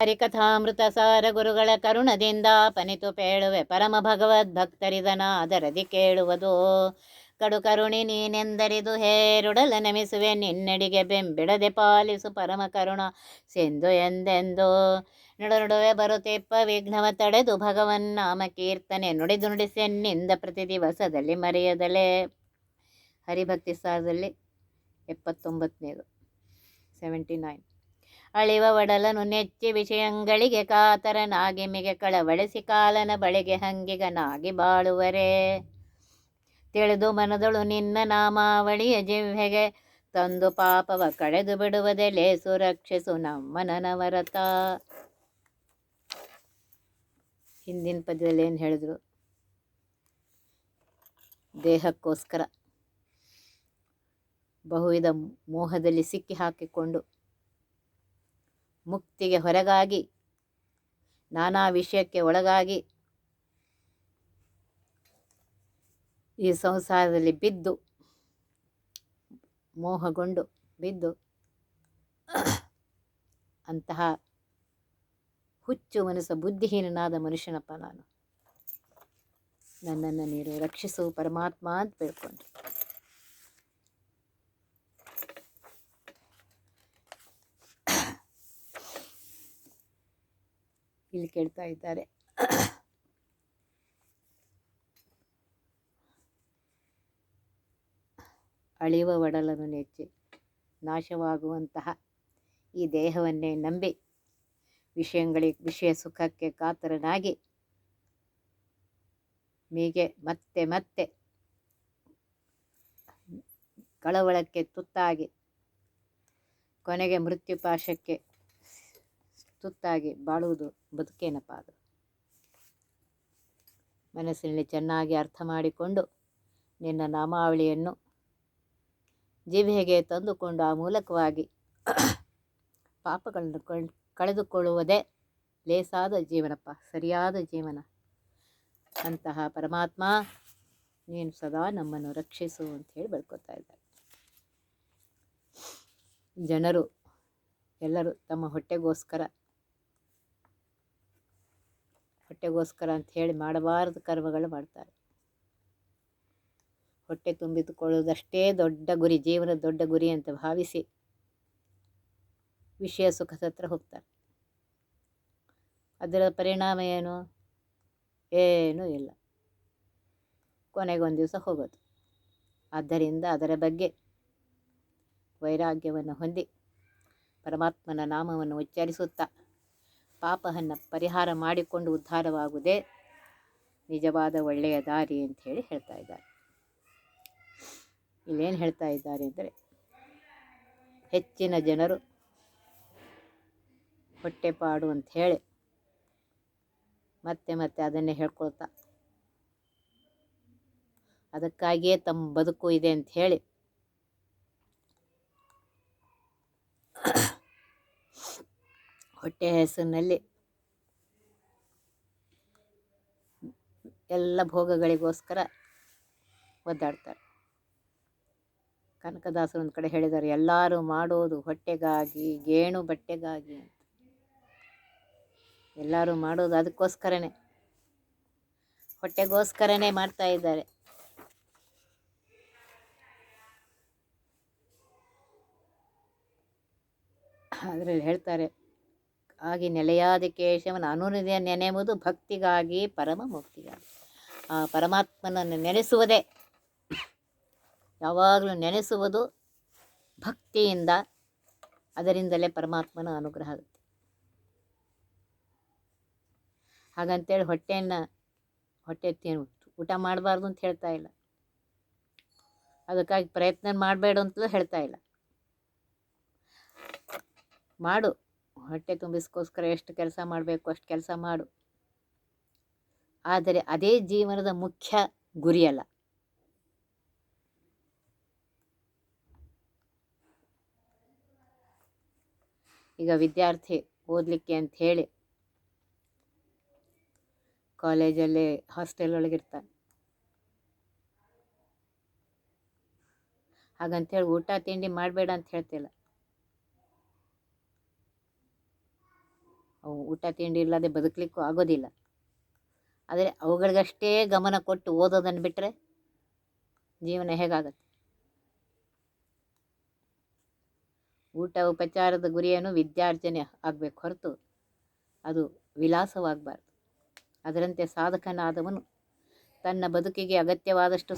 ಹರಿಕಥಾಮೃತ ಸಾರ ಗುರುಗಳ ಕರುಣದಿಂದ ಪನಿತು ಪೇಳುವೆ ಪರಮ ಭಗವದ್ ಭಕ್ತರಿದನಾದರದಿ ಕೇಳುವುದು. ಕಡು ಕರುಣಿ ನೀನೆಂದರಿದು ಹೇರುಡಲ ನಮಿಸುವೆ ನಿನ್ನಡಿಗೆ ಬೆಂಬಿಡದೆ ಪಾಲಿಸು ಪರಮ ಕರುಣ ಸಿಂಧು ಎಂದೆಂದು. ನಡುವೆ ಬರುತ್ತಿಪ್ಪ ವಿಘ್ನವ ತಡೆದು ಭಗವನ್ ನಾಮ ಕೀರ್ತನೆ ನುಡಿದು ನುಡಿಸೆನ್ನಿಂದ ಪ್ರತಿ ದಿವಸದಲ್ಲಿ ಮರೆಯದಲೇ. ಹರಿಭಕ್ತಿ ಸಾರದಲ್ಲಿ 79ನೇದು 79. ಅಳಿವ ಒಡಲನು ನೆಚ್ಚಿ ವಿಷಯಗಳಿಗೆ ಕಾತರನಾಗಿ ಮಿಗೆ ಕಳವಳಿಸಿ ಕಾಲನ ಬಳಿಗೆ ಹಂಗಿಗನಾಗಿ ಬಾಳುವರೆ. ತಿಳಿದು ಮನದಳು ನಿನ್ನ ನಾಮಾವಳಿಯ ಜಿಹ್ವೆಗೆ ತಂದು ಪಾಪವ ಕಳೆದು ಬಿಡುವುದೆಲೆ ಸುರಕ್ಷಿಸು ನಮ್ಮ ನನವರತ. ಹಿಂದಿನ ಪದ್ಯದಲ್ಲಿ ಏನು ಹೇಳಿದ್ರು? ದೇಹಕ್ಕೋಸ್ಕರ ಬಹುವಿಧ ಮೋಹದಲ್ಲಿ ಸಿಕ್ಕಿ ಹಾಕಿಕೊಂಡು ಮುಕ್ತಿಗೆ ಹೊರಗಾಗಿ ನಾನಾ ವಿಷಯಕ್ಕೆ ಒಳಗಾಗಿ ಈ ಸಂಸಾರದಲ್ಲಿ ಬಿದ್ದು ಮೋಹಗೊಂಡು ಬಿದ್ದು ಅಂತಹ ಹುಚ್ಚು ಮನಸ್ಸು ಬುದ್ಧಿಹೀನನಾದ ಮನುಷ್ಯನಪ್ಪ ನಾನು. ನನ್ನನ್ನು ನೀನು ರಕ್ಷಿಸು ಪರಮಾತ್ಮ ಅಂತ ಬೇಡ್ಕೊಂಡ್ರು. ಇಲ್ಲಿ ಕೇಳ್ತಾ ಇದ್ದಾರೆ, ಅಳಿವ ಒಡಲನ್ನು ನೆಚ್ಚಿ ನಾಶವಾಗುವಂತಹ ಈ ದೇಹವನ್ನೇ ನಂಬಿ ವಿಷಯ ಸುಖಕ್ಕೆ ಕಾತರನಾಗಿ ಮೀಗೆ ಮತ್ತೆ ಮತ್ತೆ ಕಳವಳಕ್ಕೆ ತುತ್ತಾಗಿ ಕೊನೆಗೆ ಮೃತ್ಯುಪಾಶಕ್ಕೆ ತುತ್ತಾಗಿ ಬಾಳುವುದು ಬದುಕೇನಪ್ಪ ಅದು. ಮನಸ್ಸಿನಲ್ಲಿ ಚೆನ್ನಾಗಿ ಅರ್ಥ ಮಾಡಿಕೊಂಡು ನಿನ್ನ ನಾಮಾವಳಿಯನ್ನು ಜಿಹ್ವೆಗೆ ತಂದುಕೊಂಡು ಆ ಮೂಲಕವಾಗಿ ಪಾಪಗಳನ್ನು ಕಳೆದುಕೊಳ್ಳುವುದೇ ಲೇಸಾದ ಜೀವನಪ್ಪ, ಸರಿಯಾದ ಜೀವನ. ಅಂತಹ ಪರಮಾತ್ಮ ನೀನು ಸದಾ ನಮ್ಮನ್ನು ರಕ್ಷಿಸು ಅಂತ ಹೇಳಿ ಬೇಡ್ಕೊತಾ ಇದ್ದಾರೆ. ಜನರು ಎಲ್ಲರೂ ತಮ್ಮ ಹೊಟ್ಟೆಗೋಸ್ಕರ ಅಂತ ಹೇಳಿ ಮಾಡಬಾರದು ಕರ್ಮಗಳು ಮಾಡ್ತಾರೆ. ಹೊಟ್ಟೆ ತುಂಬಿದುಕೊಳ್ಳುವುದಷ್ಟೇ ದೊಡ್ಡ ಗುರಿ, ಜೀವನದ ದೊಡ್ಡ ಗುರಿ ಅಂತ ಭಾವಿಸಿ ವಿಷಯ ಸುಖದ ಹತ್ರ ಹೋಗ್ತಾರೆ. ಅದರ ಪರಿಣಾಮ ಏನು? ಏನೂ ಇಲ್ಲ, ಕೊನೆಗೊಂದು ದಿವಸ ಹೋಗೋದು. ಆದ್ದರಿಂದ ಅದರ ಬಗ್ಗೆ ವೈರಾಗ್ಯವನ್ನು ಹೊಂದಿ ಪರಮಾತ್ಮನ ನಾಮವನ್ನು ಉಚ್ಚರಿಸುತ್ತಾ ಪಾಪವನ್ನು ಪರಿಹಾರ ಮಾಡಿಕೊಂಡು ಉದ್ಧಾರವಾಗುವುದೇ ನಿಜವಾದ ಒಳ್ಳೆಯ ದಾರಿ ಅಂತ ಹೇಳಿ ಹೇಳ್ತಾ ಇದ್ದಾರೆ. ಇಲ್ಲೇನು ಹೇಳ್ತಾ ಇದ್ದಾರೆ ಅಂದರೆ, ಹೆಚ್ಚಿನ ಜನರು ಹೊಟ್ಟೆಪಾಡು ಅಂತ ಹೇಳಿ ಮತ್ತೆ ಮತ್ತೆ ಅದನ್ನೇ ಹೇಳ್ಕೊಳ್ತಾ ಅದಕ್ಕಾಗಿಯೇ ತಮ್ಮ ಬದುಕು ಇದೆ ಅಂತ ಹೇಳಿ ಹೊಟ್ಟೆ ಹೆಸರಿನಲ್ಲಿ ಎಲ್ಲ ಭೋಗಗಳಿಗೋಸ್ಕರ ಒದ್ದಾಡ್ತಾರೆ. ಕನಕದಾಸರು ಒಂದು ಕಡೆ ಹೇಳಿದ್ದಾರೆ, ಎಲ್ಲರೂ ಮಾಡೋದು ಹೊಟ್ಟೆಗಾಗಿ, ಗೇಣು ಬಟ್ಟೆಗಾಗಿ ಅಂತ. ಎಲ್ಲರೂ ಮಾಡೋದು ಅದಕ್ಕೋಸ್ಕರನೇ, ಹೊಟ್ಟೆಗೋಸ್ಕರನೇ ಮಾಡ್ತಾ ಇದ್ದಾರೆ. ಅದರಲ್ಲಿ ಹೇಳ್ತಾರೆ, ಆಗಿ ನೆಲೆಯಾದ ಕೇಶವನ ಅನುನಿತ್ಯ ನೆನೆಯುವುದು ಭಕ್ತಿಗಾಗಿ ಪರಮ ಮುಕ್ತಿಗಾಗಿ. ಆ ಪರಮಾತ್ಮನನ್ನು ನೆನೆಸುವುದೇ, ಯಾವಾಗಲೂ ನೆನೆಸುವುದು ಭಕ್ತಿಯಿಂದ. ಅದರಿಂದಲೇ ಪರಮಾತ್ಮನ ಅನುಗ್ರಹ ಆಗುತ್ತೆ. ಹಾಗಂತೇಳಿ ಹೊಟ್ಟೆ ಊಟ ಮಾಡಬಾರ್ದು ಅಂತ ಹೇಳ್ತಾ ಇಲ್ಲ, ಅದಕ್ಕಾಗಿ ಪ್ರಯತ್ನ ಮಾಡಬೇಡ ಅಂತಲೂ ಹೇಳ್ತಾ ಇಲ್ಲ. ಮಾಡು, ಹೊಟ್ಟೆ ತುಂಬಿಸ್ಕೋಸ್ಕರ ಎಷ್ಟು ಕೆಲಸ ಮಾಡಬೇಕು ಅಷ್ಟು ಕೆಲಸ ಮಾಡು. ಆದರೆ ಅದೇ ಜೀವನದ ಮುಖ್ಯ ಗುರಿಯಲ್ಲ. ಈಗ ವಿದ್ಯಾರ್ಥಿ ಓದಲಿಕ್ಕೆ ಅಂತ ಹೇಳಿ ಕಾಲೇಜಲ್ಲಿ ಹಾಸ್ಟೆಲ್ ಒಳಗಿರ್ತಾನೆ. ಹಾಗಂತೇಳಿ ಊಟ ತಿಂಡಿ ಮಾಡಬೇಡ ಅಂತ ಹೇಳ್ತಿಲ್ಲ. ಅವು ಊಟ ತಿಂಡಿ ಇಲ್ಲದೆ ಬದುಕಲಿಕ್ಕೂ ಆಗೋದಿಲ್ಲ. ಆದರೆ ಅವುಗಳಿಗಷ್ಟೇ ಗಮನ ಕೊಟ್ಟು ಓದೋದನ್ನು ಬಿಟ್ಟರೆ ಜೀವನ ಹೇಗಾಗತ್ತೆ? ಊಟ ಉಪಚಾರದ ಗುರಿಯನ್ನು ವಿದ್ಯಾರ್ಜನೆ ಆಗಬೇಕು ಹೊರತು ಅದು ವಿಲಾಸವಾಗಬಾರ್ದು. ಅದರಂತೆ ಸಾಧಕನಾದವನು ತನ್ನ ಬದುಕಿಗೆ ಅಗತ್ಯವಾದಷ್ಟು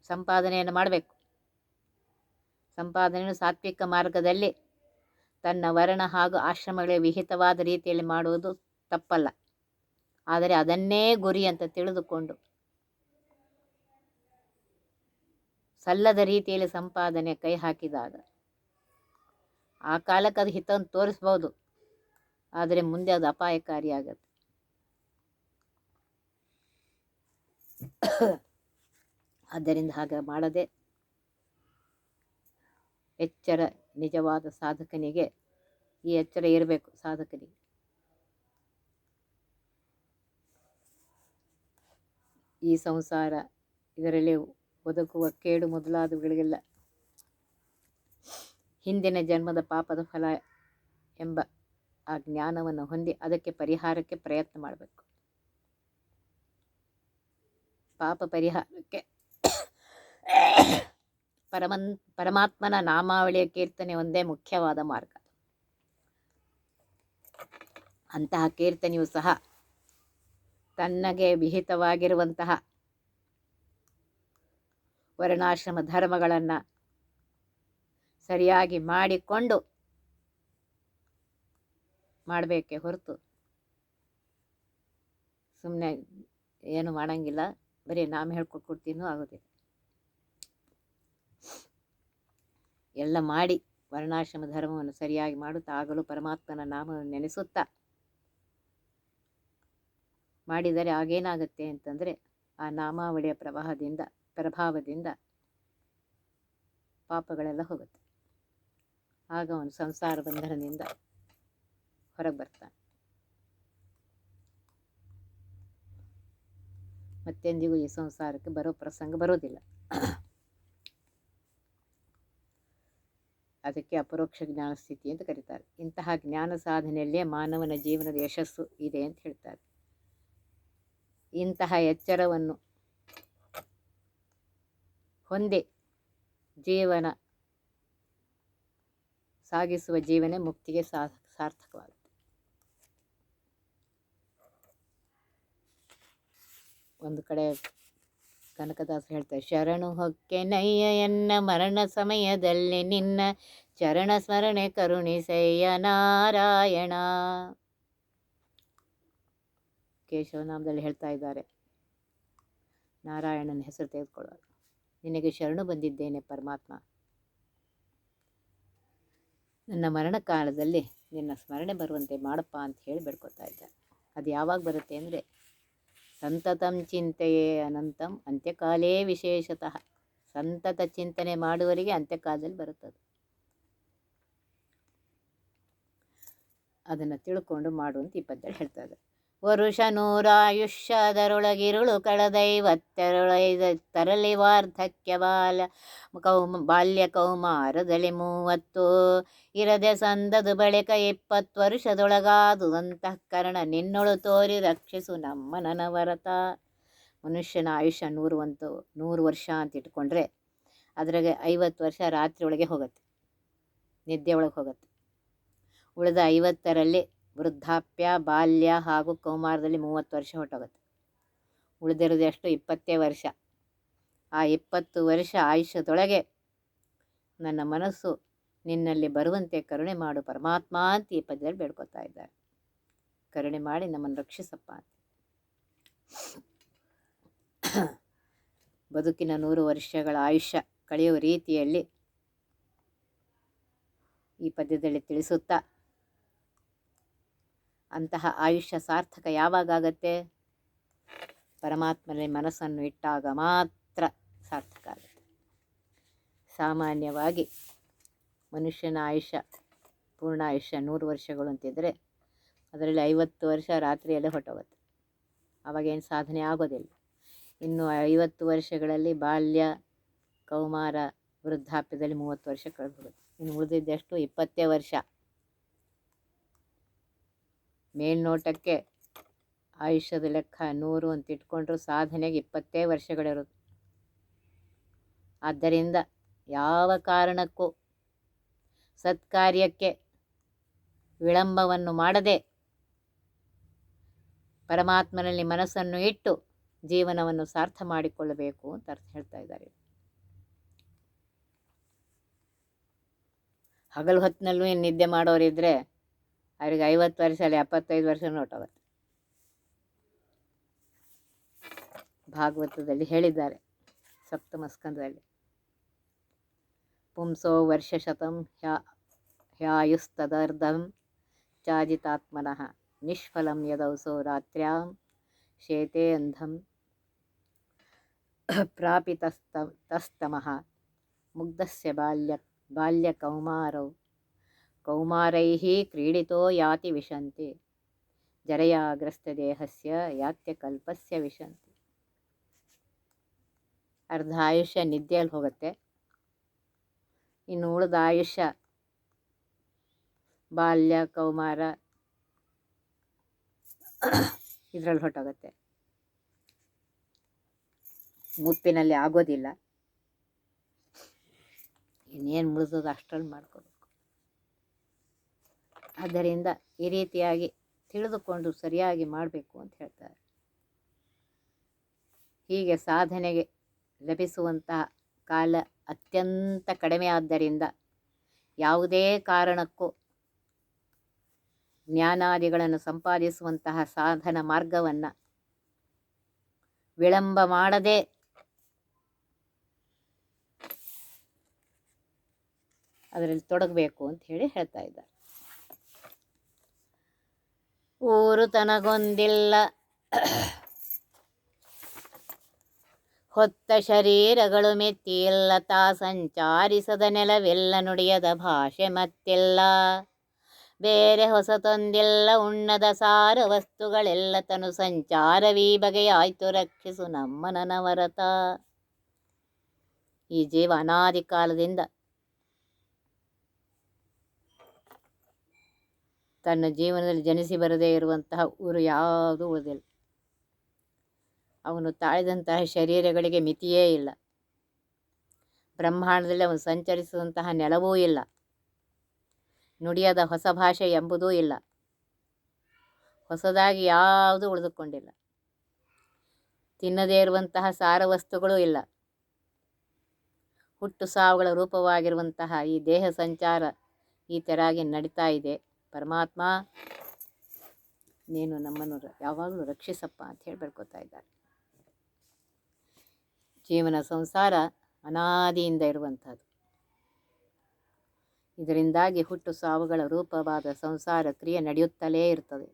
ಸಂಪಾದನೆಯನ್ನು ಮಾಡಬೇಕು. ಸಂಪಾದನೆಯನ್ನು ಸಾತ್ವಿಕ ಮಾರ್ಗದಲ್ಲಿ ತನ್ನ ವರ್ಣ ಹಾಗೂ ಆಶ್ರಮಗಳಿಗೆ ವಿಹಿತವಾದ ರೀತಿಯಲ್ಲಿ ಮಾಡುವುದು ತಪ್ಪಲ್ಲ. ಆದರೆ ಅದನ್ನೇ ಗುರಿ ಅಂತ ತಿಳಿದುಕೊಂಡು ಸಲ್ಲದ ರೀತಿಯಲ್ಲಿ ಸಂಪಾದನೆ ಕೈ ಹಾಕಿದಾಗ ಆ ಕಾಲಕ್ಕೆ ಅದು ಹಿತವನ್ನು ತೋರಿಸ್ಬೋದು, ಆದರೆ ಮುಂದೆ ಅದು ಅಪಾಯಕಾರಿಯಾಗತ್ತೆ. ಆದ್ದರಿಂದ ಹಾಗೆ ಮಾಡದೆ ಎಚ್ಚರ ನಿಜವಾದ ಸಾಧಕನಿಗೆ ಈ ಎಚ್ಚರ ಇರಬೇಕು. ಸಾಧಕನಿಗೆ ಈ ಸಂಸಾರ, ಇದರಲ್ಲಿ ಒದಗುವ ಕೇಡು ಮೊದಲಾದವುಗಳಿಗೆಲ್ಲ ಹಿಂದಿನ ಜನ್ಮದ ಪಾಪದ ಫಲ ಎಂಬ ಆ ಜ್ಞಾನವನ್ನು ಹೊಂದಿ ಅದಕ್ಕೆ ಪರಿಹಾರಕ್ಕೆ ಪ್ರಯತ್ನ ಮಾಡಬೇಕು. ಪಾಪ ಪರಿಹಾರಕ್ಕೆ ಪರಮಾತ್ಮನ ನಾಮಾವಳಿಯ ಕೀರ್ತನೆ ಒಂದೇ ಮುಖ್ಯವಾದ ಮಾರ್ಗ. ಅಂತಹ ಕೀರ್ತನೆಯೂ ಸಹ ತನ್ನಗೆ ವಿಹಿತವಾಗಿರುವಂತಹ ವರ್ಣಾಶ್ರಮ ಧರ್ಮಗಳನ್ನು ಸರಿಯಾಗಿ ಮಾಡಿಕೊಂಡು ಮಾಡಬೇಕೇ ಹೊರತು ಸುಮ್ಮನೆ ಏನು ಮಾಡಂಗಿಲ್ಲ, ಬರೀ ನಾಮ ಹೇಳ್ಕೊಡ್ತೀನೂ ಆಗೋದಿಲ್ಲ. ಎಲ್ಲ ಮಾಡಿ ವರ್ಣಾಶ್ರಮ ಧರ್ಮವನ್ನು ಸರಿಯಾಗಿ ಮಾಡುತ್ತಾ ಆಗಲೂ ಪರಮಾತ್ಮನ ನಾಮವನ್ನು ನೆನೆಸುತ್ತಾ ಮಾಡಿದರೆ ಆಗೇನಾಗುತ್ತೆ ಅಂತಂದರೆ ಆ ನಾಮಾವಳಿಯ ಪ್ರಭಾವದಿಂದ ಪಾಪಗಳೆಲ್ಲ ಹೋಗುತ್ತೆ. ಆಗ ಅವನು ಸಂಸಾರ ಬಂಧನದಿಂದ ಹೊರಗೆ ಬರ್ತಾನೆ. ಮತ್ತೆಂದಿಗೂ ಈ ಸಂಸಾರಕ್ಕೆ ಬರೋ ಪ್ರಸಂಗ ಬರೋದಿಲ್ಲ. ಅದಕ್ಕೆ ಅಪರೋಕ್ಷ ಜ್ಞಾನ ಸ್ಥಿತಿ ಅಂತ ಕರೀತಾರೆ. ಇಂತಹ ಜ್ಞಾನ ಸಾಧನೆಯಲ್ಲೇ ಮಾನವನ ಜೀವನದ ಯಶಸ್ಸು ಇದೆ ಅಂತ ಹೇಳ್ತಾರೆ. ಇಂತಹ ಎಚ್ಚರವನ್ನು ಹೊಂದಿ ಜೀವನ ಸಾಗಿಸುವ ಜೀವನ ಮುಕ್ತಿಗೆ ಸಾರ್ಥಕವಾಗುತ್ತೆ. ಒಂದು ಕಡೆ ಕನಕದಾಸರು ಹೇಳ್ತಾರೆ, ಶರಣು ಹೊಕ್ಕೆ ನಯ್ಯ ಎನ್ನ ಮರಣ ಸಮಯದಲ್ಲಿ ನಿನ್ನ ಚರಣ ಸ್ಮರಣೆ ಕರುಣಿಸಯ್ಯ ನಾರಾಯಣ. ಕೇಶವನಾಮದಲ್ಲಿ ಹೇಳ್ತಾ ಇದ್ದಾರೆ, ನಾರಾಯಣನ ಹೆಸರು ತೆಗೆದುಕೊಳ್ಳುವಾಗ ನಿನಗೆ ಶರಣು ಬಂದಿದ್ದೇನೆ ಪರಮಾತ್ಮ, ನನ್ನ ಮರಣ ಕಾಲದಲ್ಲಿ ನಿನ್ನ ಸ್ಮರಣೆ ಬರುವಂತೆ ಮಾಡಪ್ಪ ಅಂತ ಹೇಳಿ ಬೇಡ್ಕೊತಾ ಇದ್ದಾರೆ. ಅದು ಯಾವಾಗ ಬರುತ್ತೆ ಅಂದರೆ ಸಂತತಂ ಚಿಂತೆಯೇ ಅನಂತಂ ಅಂತ್ಯಕಾಲೇ ವಿಶೇಷತಃ. ಸಂತತ ಚಿಂತನೆ ಮಾಡುವವರಿಗೆ ಅಂತ್ಯಕಾಲದಲ್ಲಿ ಬರುತ್ತದೆ. ಅದನ್ನು ತಿಳ್ಕೊಂಡು ಮಾಡುವಂತ ಈ ಪದ್ಯದಲ್ಲಿ ಹೇಳ್ತಾ ಇದ್ದಾರೆ. ವರುಷ ನೂರಾಯುಷ್ಯದರೊಳಗಿರುಳು ಕಳೆದೈವತ್ತೆರಳೈದ ತರಲಿ ವಾರ್ಧಕ್ಯ ಬಾಲ್ಯ ಕೌಮಾರದಲ್ಲಿ 30 ಇರದೆ ಸಂದದು ಬಳಿಕ 20 ವರ್ಷದೊಳಗಾದು ಅಂತಃಕರಣ ನಿನ್ನೊಳು ತೋರಿ ರಕ್ಷಿಸು ನಮ್ಮ ನನವರತ. ಮನುಷ್ಯನ ಆಯುಷ್ಯ 100 ವರ್ಷ ಅಂತ ಇಟ್ಕೊಂಡ್ರೆ ಅದ್ರಾಗೆ 50 ವರ್ಷ ರಾತ್ರಿ ಒಳಗೆ ಹೋಗುತ್ತೆ, ನಿದ್ದೆ ಒಳಗೆ ಹೋಗುತ್ತೆ. ಉಳಿದ 50ರಲ್ಲಿ ವೃದ್ಧಾಪ್ಯ, ಬಾಲ್ಯ ಹಾಗೂ ಕೌಮಾರದಲ್ಲಿ 30 ವರ್ಷ ಹೊರಟೋಗುತ್ತೆ. ಉಳಿದಿರೋದು ಎಷ್ಟು? 20 ವರ್ಷ. ಆ 20 ವರ್ಷ ಆಯುಷ್ಯದೊಳಗೆ ನನ್ನ ಮನಸ್ಸು ನಿನ್ನಲ್ಲಿ ಬರುವಂತೆ ಕರುಣೆ ಮಾಡು ಪರಮಾತ್ಮ ಅಂತ ಈ ಪದ್ಯದಲ್ಲಿ ಬೇಡ್ಕೊತಾ ಇದ್ದಾರೆ. ಕರುಣೆ ಮಾಡಿ ನಮ್ಮನ್ನು ರಕ್ಷಿಸಪ್ಪ ಅಂತ. ಬದುಕಿನ 100 ವರ್ಷಗಳ ಆಯುಷ್ಯ ಕಳೆಯುವ ರೀತಿಯಲ್ಲಿ ಈ ಪದ್ಯದಲ್ಲಿ ತಿಳಿಸುತ್ತಾ, ಅಂತಹ ಆಯುಷ್ಯ ಸಾರ್ಥಕ ಯಾವಾಗತ್ತೆ? ಪರಮಾತ್ಮನಲ್ಲಿ ಮನಸ್ಸನ್ನು ಇಟ್ಟಾಗ ಮಾತ್ರ ಸಾರ್ಥಕ ಆಗುತ್ತೆ. ಸಾಮಾನ್ಯವಾಗಿ ಮನುಷ್ಯನ ಆಯುಷ್ಯ, ಪೂರ್ಣ ಆಯುಷ್ಯ 100 ವರ್ಷಗಳು ಅಂತಿದ್ದರೆ ಅದರಲ್ಲಿ 50 ವರ್ಷ ರಾತ್ರಿಯಲ್ಲೇ ಹೊರಟೋಗುತ್ತೆ. ಆವಾಗೇನು ಸಾಧನೆ ಆಗೋದಿಲ್ಲ. ಇನ್ನು 50 ವರ್ಷಗಳಲ್ಲಿ ಬಾಲ್ಯ, ಕೌಮಾರ, ವೃದ್ಧಾಪ್ಯದಲ್ಲಿ 30 ವರ್ಷ ಕಳೆದು ಹೋಗುತ್ತೆ. ಇನ್ನು ಉಳಿದಿದ್ದೆಷ್ಟು? 20 ವರ್ಷ. ಮೇಲ್ನೋಟಕ್ಕೆ ಆಯುಷ್ಯದ ಲೆಕ್ಕ 100 ಅಂತ ಇಟ್ಕೊಂಡ್ರು ಸಾಧನೆಗೆ 20 ವರ್ಷಗಳಿರೋದು. ಆದ್ದರಿಂದ ಯಾವ ಕಾರಣಕ್ಕೂ ಸತ್ಕಾರ್ಯಕ್ಕೆ ವಿಳಂಬವನ್ನು ಮಾಡದೆ ಪರಮಾತ್ಮನಲ್ಲಿ ಮನಸ್ಸನ್ನು ಇಟ್ಟು ಜೀವನವನ್ನು ಸಾರ್ಥ ಮಾಡಿಕೊಳ್ಳಬೇಕು ಅಂತ ಅರ್ಥ ಹೇಳ್ತಾ ಇದ್ದಾರೆ. ಹಗಲು ಹೊತ್ತಿನಲ್ಲೂ ನಿದ್ದೆ ಮಾಡೋರಿದ್ರೆ ಅವ್ರಿಗೆ 50 ವರ್ಷ ಅಲ್ಲ 75 ವರ್ಷ ಹೊರಟೋಗುತ್ತೆ. ಭಾಗವತದಲ್ಲಿ ಹೇಳಿದ್ದಾರೆ ಸಪ್ತಮ ಸ್ಕಂದದಲ್ಲಿ, ಪುಂಸೋ ವರ್ಷಶತಂ ಹ್ಯಾಯುಸ್ತದರ್ಧಂ ಚಾಜಿತಾತ್ಮನಃ ನಿಷ್ಫಲಂ ಯದೌಸೋ ರಾತ್ರ್ಯಾಂ ಶೇತೆ ಅಂಧಂ ಪ್ರಾಪಿತಸ್ತಮಃ ಮುಗ್ಧಸ್ಯ ಕೌಮಾರೈಃ ಕ್ರೀಡಿತೋ ಯಾತಿ ವಿಶಂತಿ ಜರಯಾಗ್ರಸ್ತದೇಹಸ್ಯ ಯಾತ್ಯಕಲ್ಪಸ್ಯ ವಿಶಂತಿ. ಅರ್ಧ ಆಯುಷ್ಯ ನಿದ್ದೆಯಲ್ಲಿ ಹೋಗುತ್ತೆ, ಇನ್ನು ಉಳಿದ ಆಯುಷ್ಯ ಬಾಲ್ಯ ಕೌಮಾರ ಇದರಲ್ಲಿ ಹೊರಟೋಗುತ್ತೆ. ಮುಪ್ಪಿನಲ್ಲಿ ಆಗೋದಿಲ್ಲ. ಇನ್ನೇನು ಮುಳಿದೋದು ಅಷ್ಟರಲ್ಲಿ ಮಾಡ್ಕೋಬೇಕು. ಆದ್ದರಿಂದ ಈ ರೀತಿಯಾಗಿ ತಿಳಿದುಕೊಂಡು ಸರಿಯಾಗಿ ಮಾಡಬೇಕು ಅಂತ ಹೇಳ್ತಾರೆ. ಹೀಗೆ ಸಾಧನೆಗೆ ಲಭಿಸುವಂತಹ ಕಾಲ ಅತ್ಯಂತ ಕಡಿಮೆ ಆದ್ದರಿಂದ ಯಾವುದೇ ಕಾರಣಕ್ಕೂ ಜ್ಞಾನಾದಿಗಳನ್ನು ಸಂಪಾದಿಸುವಂತಹ ಸಾಧನ ಮಾರ್ಗವನ್ನು ವಿಳಂಬ ಮಾಡದೆ ಅದರಲ್ಲಿ ತೊಡಗಬೇಕು ಅಂತ ಹೇಳಿ ಹೇಳ್ತಾ ಇದ್ದಾರೆ. ಊರು ತನಗೊಂದಿಲ್ಲ ಹೊತ್ತ ಶರೀರಗಳು ಮೆತ್ತಿಲ್ಲ, ತಾ ಸಂಚಾರಿಸದ ನೆಲವೆಲ್ಲ ನುಡಿಯದ ಭಾಷೆ ಮತ್ತಿಲ್ಲ. ಬೇರೆ ಹೊಸತೊಂದಿಲ್ಲ ಉಣ್ಣದ ಸಾರ ವಸ್ತುಗಳೆಲ್ಲ ತನು ಸಂಚಾರವೀ ಬಗೆಯಾಯ್ತು ರಕ್ಷಿಸು ನಮ್ಮ ನನವರತ. ಈ ಜೀವ ಅನಾದಿ ಕಾಲದಿಂದ ತನ್ನ ಜೀವನದಲ್ಲಿ ಜನಿಸಿ ಬರದೇ ಇರುವಂತಹ ಊರು ಯಾವುದೂ ಉಳಿದಿಲ್ಲ. ಅವನು ತಾಳಿದಂತಹ ಶರೀರಗಳಿಗೆ ಮಿತಿಯೇ ಇಲ್ಲ. ಬ್ರಹ್ಮಾಂಡದಲ್ಲಿ ಅವನು ಸಂಚರಿಸುವಂತಹ ನೆಲವೂ ಇಲ್ಲ. ನುಡಿಯದ ಹೊಸ ಭಾಷೆ ಎಂಬುದೂ ಇಲ್ಲ. ಹೊಸದಾಗಿ ಯಾವುದೂ ಉಳಿದುಕೊಂಡಿಲ್ಲ. ತಿನ್ನದೇ ಇರುವಂತಹ ಸಾರ ವಸ್ತುಗಳೂ ಇಲ್ಲ. ಹುಟ್ಟು ಸಾವುಗಳ ರೂಪವಾಗಿರುವಂತಹ ಈ ದೇಹ ಸಂಚಾರ ಈ ಥರಾಗಿ ನಡೀತಾ ಇದೆ. ಪರಮಾತ್ಮ ನೀನು ನಮ್ಮನ್ನು ಯಾವಾಗಲೂ ರಕ್ಷಿಸಪ್ಪ ಅಂತ ಹೇಳಿ ಬೇಡ್ಕೊತಾ ಇದ್ದಾರೆ. ಜೀವನ ಸಂಸಾರ ಅನಾದಿಯಿಂದ ಇರುವಂಥದ್ದು. ಇದರಿಂದಾಗಿ ಹುಟ್ಟು ಸಾವುಗಳ ರೂಪವಾದ ಸಂಸಾರ ಕ್ರಿಯೆ ನಡೆಯುತ್ತಲೇ ಇರ್ತದೆ.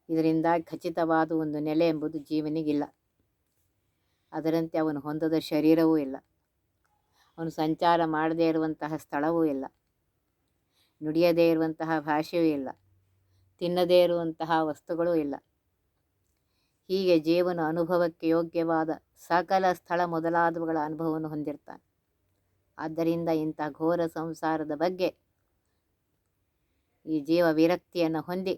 ಇದರಿಂದಾಗಿ ಖಚಿತವಾದ ಒಂದು ನೆಲೆ ಎಂಬುದು ಜೀವನಿಗಿಲ್ಲ. ಅದರಂತೆ ಅವನು ಹೊಂದದ ಶರೀರವೂ ಇಲ್ಲ. ಅವನು ಸಂಚಾರ ಮಾಡದೇ ಇರುವಂತಹ ಸ್ಥಳವೂ ಇಲ್ಲ. ನುಡಿಯದೇ ಇರುವಂತಹ ಭಾಷೆಯೂ ಇಲ್ಲ. ತಿನ್ನದೇ ಇರುವಂತಹ ವಸ್ತುಗಳೂ ಇಲ್ಲ. ಹೀಗೆ ಜೀವನ ಅನುಭವಕ್ಕೆ ಯೋಗ್ಯವಾದ ಸಕಲ ಸ್ಥಳ ಮೊದಲಾದವುಗಳ ಅನುಭವವನ್ನು ಹೊಂದಿರ್ತಾನೆ. ಆದ್ದರಿಂದ ಇಂಥ ಘೋರ ಸಂಸಾರದ ಬಗ್ಗೆ ಈ ಜೀವ ವಿರಕ್ತಿಯನ್ನು ಹೊಂದಿ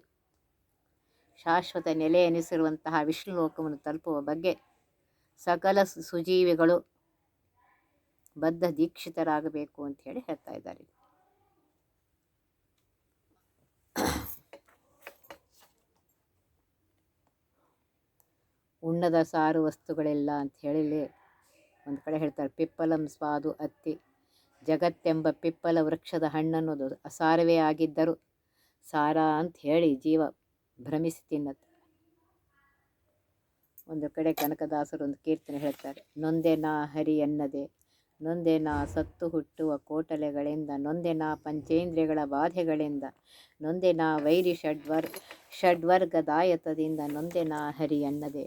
ಶಾಶ್ವತ ನೆಲೆ ಎನಿಸಿರುವಂತಹ ವಿಷ್ಣು ಲೋಕವನ್ನು ತಲುಪುವ ಬಗ್ಗೆ ಸಕಲ ಸುಜೀವಿಗಳು ಬದ್ಧ ದೀಕ್ಷಿತರಾಗಬೇಕು ಅಂತ ಹೇಳಿ ಹೇಳ್ತಾ ಇದ್ದಾರೆ. ಉಣ್ಣದ ಸಾರು ವಸ್ತುಗಳೆಲ್ಲ ಅಂತ ಹೇಳಿ ಒಂದು ಕಡೆ ಹೇಳ್ತಾರೆ, ಪಿಪ್ಪಲಂ ಸ್ವಾದು ಅತ್ತಿ, ಜಗತ್ತೆಂಬ ಪಿಪ್ಪಲ ವೃಕ್ಷದ ಹಣ್ಣನ್ನೋದು ಅಸಾರವೇ ಆಗಿದ್ದರೂ ಸಾರ ಅಂತ ಹೇಳಿ ಜೀವ ಭ್ರಮಿಸಿ ತಿನ್ನತ್ತೆ. ಒಂದು ಕಡೆ ಕನಕದಾಸರು ಒಂದು ಕೀರ್ತನೆ ಹೇಳ್ತಾರೆ, ನೊಂದೆ ನಾ ಹರಿ ಎನ್ನದೆ, ನೊಂದೆ ನಾ ಸತ್ತು ಹುಟ್ಟುವ ಕೋಟಲೆಗಳಿಂದ, ನೊಂದೆ ನಾ ಪಂಚೇಂದ್ರಿಯಗಳ ಬಾಧೆಗಳಿಂದ, ನೊಂದೆ ನಾ ವೈರಿ ಷಡ್ವರ್ಗದಾಯತದಿಂದ, ನೊಂದೆ ನಾ ಹರಿ ಎನ್ನದೆ.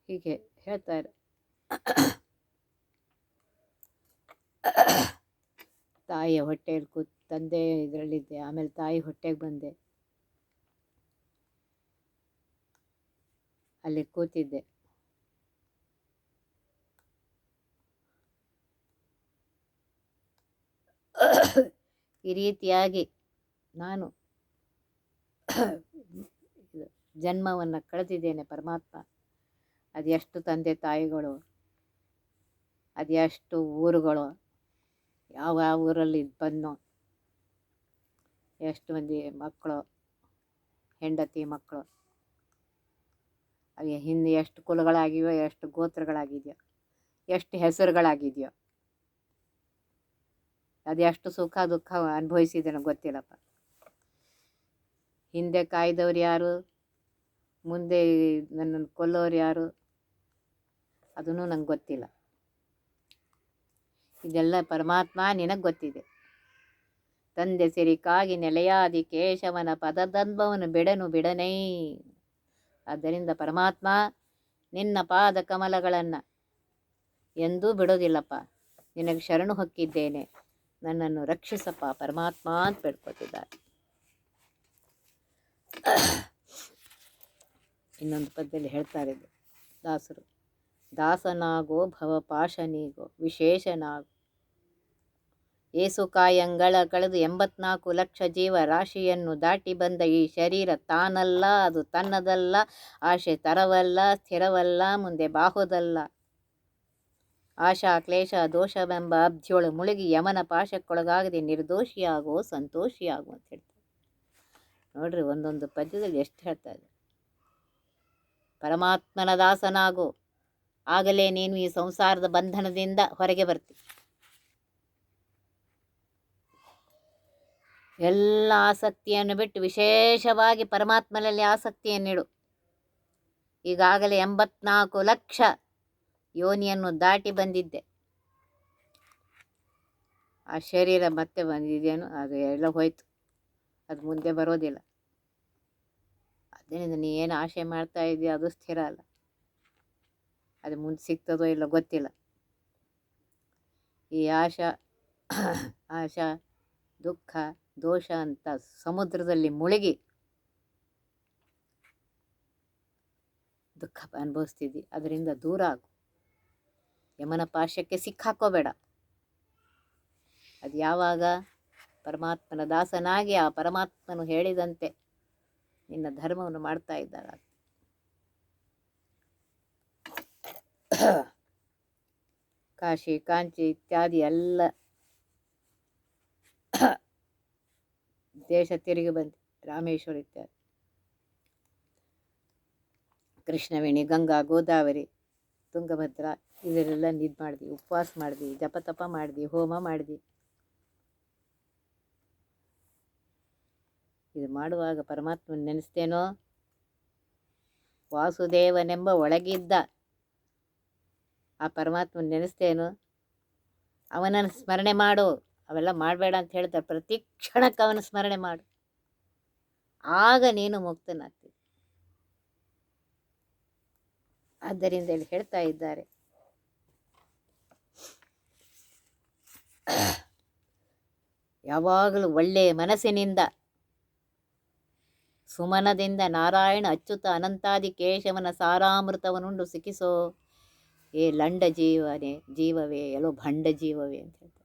ಹೀಗೆ ಹೇಳ್ತಾರೆ. ತಾಯಿಯ ಹೊಟ್ಟೆಯಲ್ಲಿ ತಂದೆ ಇದರಲ್ಲಿದ್ದೆ, ಆಮೇಲೆ ತಾಯಿ ಹೊಟ್ಟೆಗೆ ಬಂದೆ, ಅಲ್ಲಿ ಕೂತಿದ್ದೆ. ಈ ರೀತಿಯಾಗಿ ನಾನು ಜನ್ಮವನ್ನು ಕಳೆದಿದ್ದೇನೆ ಪರಮಾತ್ಮ. ಅದೆಷ್ಟು ತಂದೆ ತಾಯಿಗಳು, ಅದೆಷ್ಟು ಊರುಗಳು, ಯಾವ ಊರಲ್ಲಿ ಬಂದೋ, ಎಷ್ಟು ಮಂದಿ ಮಕ್ಕಳು, ಹೆಂಡತಿ ಮಕ್ಕಳು, ಅವು ಹಿಂದೆ ಎಷ್ಟು ಕುಲಗಳಾಗಿವೆಯೋ, ಎಷ್ಟು ಗೋತ್ರಗಳಾಗಿದೆಯೋ, ಎಷ್ಟು ಹೆಸರುಗಳಾಗಿದೆಯೋ, ಅದೆಷ್ಟು ಸುಖ ದುಃಖ ಅನುಭವಿಸಿದ್ದೇನೋ ಗೊತ್ತಿಲ್ಲಪ್ಪ. ಹಿಂದೆ ಕಾಯ್ದವ್ರು ಯಾರು, ಮುಂದೆ ನನ್ನನ್ನು ಕೊಲ್ಲೋರು ಯಾರು, ಅದನ್ನು ನಂಗೆ ಗೊತ್ತಿಲ್ಲ. ಇದೆಲ್ಲ ಪರಮಾತ್ಮ ನಿನಗೆ ಗೊತ್ತಿದೆ. ತಂದೆ ಸಿರಿಕಾಗಿ ನೆಲೆಯಾದಿ ಕೇಶವನ ಪದದಂಬವನ್ನು ಬಿಡನೈ. ಆದ್ದರಿಂದ ಪರಮಾತ್ಮ ನಿನ್ನ ಪಾದ ಕಮಲಗಳನ್ನು ಎಂದೂ ಬಿಡೋದಿಲ್ಲಪ್ಪ. ನಿನಗೆ ಶರಣು ಹೊಕ್ಕಿದ್ದೇನೆ, ನನ್ನನ್ನು ರಕ್ಷಿಸಪ್ಪ ಪರಮಾತ್ಮ ಅಂತ ಬೇಡ್ಕೊತಿದ್ದಾರೆ. ಇನ್ನೊಂದು ಪದ್ಯದಲ್ಲಿ ಹೇಳ್ತಾರೆ ದಾಸರು, ದಾಸನಾಗೋ ಭವಪಾಶನೀಗೋ ವಿಶೇಷನಾಗೋ. ಏಸುಕಾಯಂಗಳ ಕಳೆದು 84 ಲಕ್ಷ ಜೀವ ರಾಶಿಯನ್ನು ದಾಟಿ ಬಂದ ಈ ಶರೀರ ತಾನಲ್ಲ, ಅದು ತನ್ನದಲ್ಲ, ಆಶೆ ತರವಲ್ಲ, ಸ್ಥಿರವಲ್ಲ, ಮುಂದೆ ಬಾಹುದಲ್ಲ. ಆಶಾ ಕ್ಲೇಶ ದೋಷವೆಂಬ ಅಬ್ಧಿಯೊಳು ಮುಳುಗಿ ಯಮನ ಪಾಶಕ್ಕೊಳಗಾಗದೆ ನಿರ್ದೋಷಿಯಾಗೋ ಸಂತೋಷಿಯಾಗೋ ಅಂತ ಹೇಳ್ತಾರೆ. ನೋಡ್ರಿ, ಒಂದೊಂದು ಪದ್ಯದಲ್ಲಿ ಎಷ್ಟು ಹೇಳ್ತಾ ಇದೆ. ಪರಮಾತ್ಮನ ದಾಸನಾಗೋ, ಆಗಲೇ ನೀನು ಈ ಸಂಸಾರದ ಬಂಧನದಿಂದ ಹೊರಗೆ ಬರ್ತಿ. ಎಲ್ಲ ಆಸಕ್ತಿಯನ್ನು ಬಿಟ್ಟು ವಿಶೇಷವಾಗಿ ಪರಮಾತ್ಮನಲ್ಲಿ ಆಸಕ್ತಿಯನ್ನಿಡು. ಈಗಾಗಲೇ 84 ಲಕ್ಷ ಯೋನಿಯನ್ನು ದಾಟಿ ಬಂದಿದ್ದೆ. ಆ ಶರೀರ ಮತ್ತೆ ಬಂದಿದ್ದೇನು, ಅದು ಎಲ್ಲ ಹೋಯ್ತು, ಅದು ಮುಂದೆ ಬರೋದಿಲ್ಲ. ಅದರಿಂದ ನೀ ಏನು ಆಶೆ ಮಾಡ್ತಾ ಇದೆಯೋ ಅದು ಸ್ಥಿರ ಅಲ್ಲ, ಅದು ಮುಂದೆ ಸಿಗ್ತದೋ ಇಲ್ಲ ಗೊತ್ತಿಲ್ಲ. ಈ ಆಶಾ ದುಃಖ ದೋಷ ಅಂತ ಸಮುದ್ರದಲ್ಲಿ ಮುಳುಗಿ ದುಃಖ ಅನುಭವಿಸ್ತಿದ್ದಿ. ಅದರಿಂದ ದೂರ ಆಗು, ಯಮನ ಪಾಶಕ್ಕೆ ಸಿಕ್ಕಾಕೋಬೇಡ. ಅದು ಯಾವಾಗ ಪರಮಾತ್ಮನ ದಾಸನಾಗಿ ಆ ಪರಮಾತ್ಮನು ಹೇಳಿದಂತೆ ನಿನ್ನ ಧರ್ಮವನ್ನು ಮಾಡ್ತಾ ಇದ್ದಾಗ. ಕಾಶಿ ಕಾಂಚಿ ಇತ್ಯಾದಿ ಎಲ್ಲ ದೇಶ ತಿರುಗಿ ಬಂದು, ರಾಮೇಶ್ವರ ಇತ್ಯಾದಿ, ಕೃಷ್ಣವೇಣಿ, ಗಂಗಾ, ಗೋದಾವರಿ, ತುಂಗಭದ್ರಾ, ಇದರೆಲ್ಲ ನಿದ್ ಮಾಡಿದ್ವಿ, ಉಪವಾಸ ಮಾಡಿದ್ವಿ, ಜಪತಪ ಮಾಡಿದ್ವಿ, ಹೋಮ ಮಾಡಿದ್ವಿ. ಇದು ಮಾಡುವಾಗ ಪರಮಾತ್ಮನ ನೆನೆಸ್ತೇನೋ, ವಾಸುದೇವನೆಂಬ ಒಳಗಿದ್ದ ಆ ಪರಮಾತ್ಮನ ನೆನೆಸ್ತೇನೋ, ಅವನನ್ನು ಸ್ಮರಣೆ ಮಾಡು. ಅವೆಲ್ಲ ಮಾಡಬೇಡ ಅಂತ ಹೇಳ್ತಾರೆ. ಪ್ರತಿ ಕ್ಷಣಕ್ಕೆ ಅವನ ಸ್ಮರಣೆ ಮಾಡು, ಆಗ ನೀನು ಮುಕ್ತನಾಗ್ತೀವಿ. ಆದ್ದರಿಂದ ಇಲ್ಲಿ ಹೇಳ್ತಾ ಇದ್ದಾರೆ, ಯಾವಾಗಲೂ ಒಳ್ಳೆಯ ಮನಸ್ಸಿನಿಂದ ಸುಮನದಿಂದ ನಾರಾಯಣ ಅಚ್ಯುತ ಅನಂತಾದಿ ಕೇಶವನ ಸಾರಾಮೃತವನ್ನುಂಡು ಸಿಕ್ಕಿಸೋ ಏ ಲಂಡ ಜೀವವೇ ಎಲ್ಲೋ ಭಂಡ ಜೀವವೇ ಅಂತ ಹೇಳ್ತಾರೆ.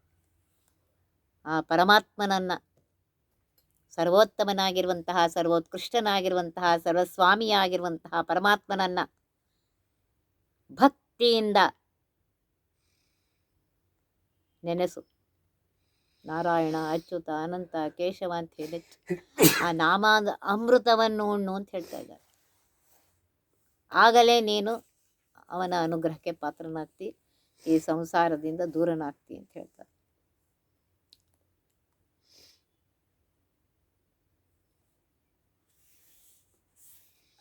ಆ ಪರಮಾತ್ಮನನ್ನು, ಸರ್ವೋತ್ತಮನಾಗಿರುವಂತಹ, ಸರ್ವೋತ್ಕೃಷ್ಟನಾಗಿರುವಂತಹ, ಸರ್ವಸ್ವಾಮಿಯಾಗಿರುವಂತಹ ಪರಮಾತ್ಮನನ್ನು ಭಕ್ತಿಯಿಂದ ನೆನೆಸು. ನಾರಾಯಣ ಅಚ್ಯುತ ಅನಂತ ಕೇಶವ ಅಂತ ಹೇಳಿ ಆ ನಾಮದ ಅಮೃತವನ್ನು ಉಣ್ಣು ಅಂತ ಹೇಳ್ತಾ ಇದ್ದಾರೆ. ಆಗಲೇ ನೀನು ಅವನ ಅನುಗ್ರಹಕ್ಕೆ ಪಾತ್ರನಾಗ್ತಿ, ಈ ಸಂಸಾರದಿಂದ ದೂರನಾಗ್ತಿ ಅಂತ ಹೇಳ್ತಾರೆ.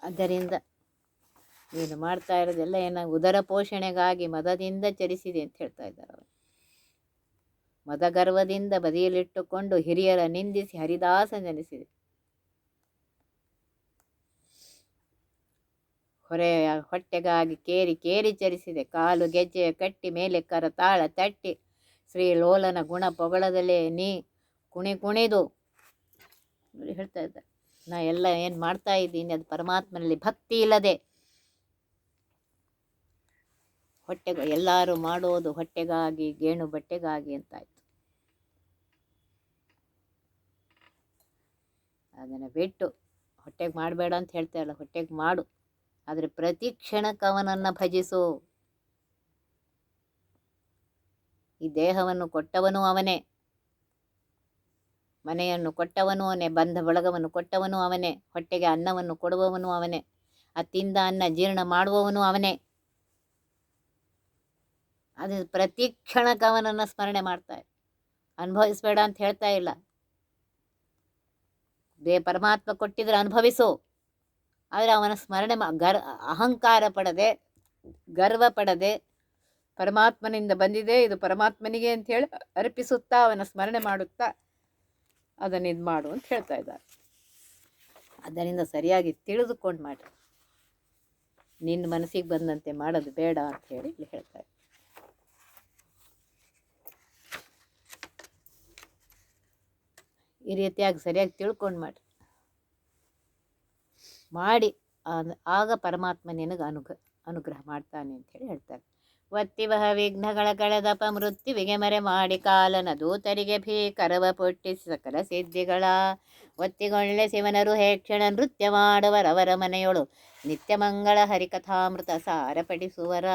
ಆದ್ದರಿಂದ ನೀನು ಮಾಡ್ತಾ ಇರೋದೆಲ್ಲ ಉದರ ಪೋಷಣೆಗಾಗಿ ಮದದಿಂದ ಚರಿಸಿದೆ ಅಂತ ಹೇಳ್ತಾ ಇದ್ದಾರೆ ಅವರು. ಮದಗರ್ವದಿಂದ ಬದಿಯಲ್ಲಿಟ್ಟುಕೊಂಡು ಹಿರಿಯರ ನಿಂದಿಸಿ ಹರಿದಾಸ ನೆನೆಸಿದೆ. ಹೊಟ್ಟೆಗಾಗಿ ಕೇರಿ ಕೇರಿ ಚರಿಸಿದೆ. ಕಾಲು ಗೆಜ್ಜೆಯ ಕಟ್ಟಿ ಮೇಲೆ ಕರತಾಳ ತಟ್ಟಿ ಶ್ರೀಲೋಲನ ಗುಣ ಪೊಗಳದಲ್ಲೇ ನೀ ಕುಣಿದು ಹೇಳ್ತಾ ಇದ್ದ. ನಾ ಎಲ್ಲ ಏನು ಮಾಡ್ತಾ ಇದ್ದೀನಿ ಅದು ಪರಮಾತ್ಮನಲ್ಲಿ ಭಕ್ತಿ ಇಲ್ಲದೆ, ಎಲ್ಲರೂ ಮಾಡೋದು ಹೊಟ್ಟೆಗಾಗಿ, ಗೇಣು ಬಟ್ಟೆಗಾಗಿ ಅಂತಾಯ್ತು. ಅದನ್ನು ಬಿಟ್ಟು ಹೊಟ್ಟೆಗೆ ಮಾಡಬೇಡ ಅಂತ ಹೇಳ್ತಾ ಇಲ್ಲ, ಹೊಟ್ಟೆಗೆ ಮಾಡು. ಆದರೆ ಪ್ರತಿ ಕ್ಷಣಕ್ಕೆ ಅವನನ್ನು ಭಜಿಸು. ಈ ದೇಹವನ್ನು ಕೊಟ್ಟವನು ಅವನೇ, ಮನೆಯನ್ನು ಕೊಟ್ಟವನು ಅವನೇ, ಬಂಧ ಬಳಗವನ್ನು ಕೊಟ್ಟವನು ಅವನೇ, ಹೊಟ್ಟೆಗೆ ಅನ್ನವನ್ನು ಕೊಡುವವನು ಅವನೇ, ಆ ತಿಂದ ಅನ್ನ ಜೀರ್ಣ ಮಾಡುವವನು ಅವನೇ. ಅದು ಪ್ರತಿ ಕ್ಷಣಕ್ಕೆ ಅವನನ್ನು ಸ್ಮರಣೆ ಮಾಡ್ತಾರೆ. ಅನುಭವಿಸ್ಬೇಡ ಅಂತ ಹೇಳ್ತಾ ಇಲ್ಲ. ಪರಮಾತ್ಮ ಕೊಟ್ಟಿದ್ರೆ ಅನುಭವಿಸು, ಆದರೆ ಅವನ ಸ್ಮರಣೆ ಅಹಂಕಾರ ಪಡದೆ, ಗರ್ವ ಪಡದೆ, ಪರಮಾತ್ಮನಿಂದ ಬಂದಿದೆ, ಇದು ಪರಮಾತ್ಮನಿಗೆ ಅಂತ ಹೇಳಿ ಅರ್ಪಿಸುತ್ತಾ ಅವನ ಸ್ಮರಣೆ ಮಾಡುತ್ತಾ ಅದನ್ನು ಇದು ಮಾಡು ಅಂತ ಹೇಳ್ತಾ ಇದ್ದಾರೆ. ಅದರಿಂದ ಸರಿಯಾಗಿ ತಿಳಿದುಕೊಂಡು ಮಾಡಿ, ನಿನ್ನ ಮನಸ್ಸಿಗೆ ಬಂದಂತೆ ಮಾಡೋದು ಬೇಡ ಅಂತ ಹೇಳಿ ಇಲ್ಲಿ ಹೇಳ್ತಾರೆ. ಈ ರೀತಿಯಾಗಿ ಸರಿಯಾಗಿ ತಿಳ್ಕೊಂಡು ಮಾಡಿ ಆಗ ಪರಮಾತ್ಮ ನಿನಗೆ ಅನುಗ್ರಹ ಮಾಡ್ತಾನೆ ಅಂಥೇಳಿ ಹೇಳ್ತಾರೆ. ಒತ್ತಿವಹ ವಿಘ್ನಗಳ ಕಳೆದಪ ಮೃತ್ಯುವಿಗೆ ಮರೆ ಮಾಡಿ ಕಾಲನ ದೂತರಿಗೆ ಭೀಕರವ ಪುಟ್ಟಿಸಿ ಸಕಲ ಸಿದ್ಧಿಗಳ ಒತ್ತಿಗೊಳ್ಳೆ ಶಿವನರು ಹೇಕ್ಷಣ ನೃತ್ಯ ಮಾಡುವರವರ ಮನೆಯೊಳು ನಿತ್ಯ ಮಂಗಳ ಹರಿಕಥಾಮೃತ ಸಾರಪಡಿಸುವರ.